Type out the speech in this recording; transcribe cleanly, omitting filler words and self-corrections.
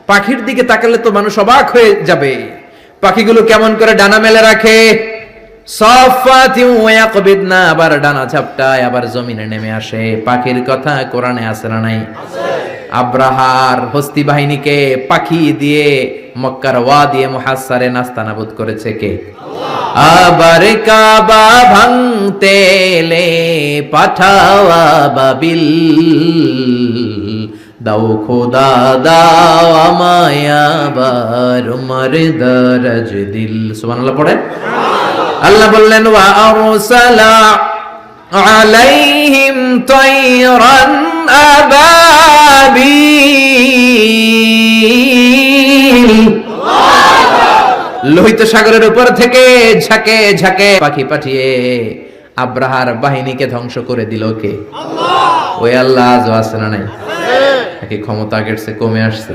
পাখির দিকে তাকালে তো মানুষ অবাক হয়ে যাবে। পাখিগুলো কেমন করে ডানা মেলে রাখে, না আবার ডানা ঝাপটায়, আবার জমিনে নেমে আসে। পাখির কথা কোরআনে আছে না নাই? আব্রাহার হস্তি বাহিনীকে পাখি দিয়ে মক্কার ওয়াদি মুহাসসারে নাস্তানাবুদ করেছে কে? আবার কাবা ভাঙতে এলে পাঠাওয়া বাবিল, দাও খোদা দাও আমায় আবার উমর দরজ দিল। সুবহানাল্লাহ পড়ে। আল্লাহ বললেন ওয়া আরসালা আলাইহিম তায়রান আবাবিল, লোহিত সাগরের উপর থেকে ঝাঁকে ঝাঁকে পাখি পাঠিয়ে আব্রাহার বাহিনীকে ধ্বংস করে দিল কে? আল্লাহ। ওই আল্লাহ আজও আছে না নাই? নাকি ক্ষমতা আগের চেয়ে কমে আসছে?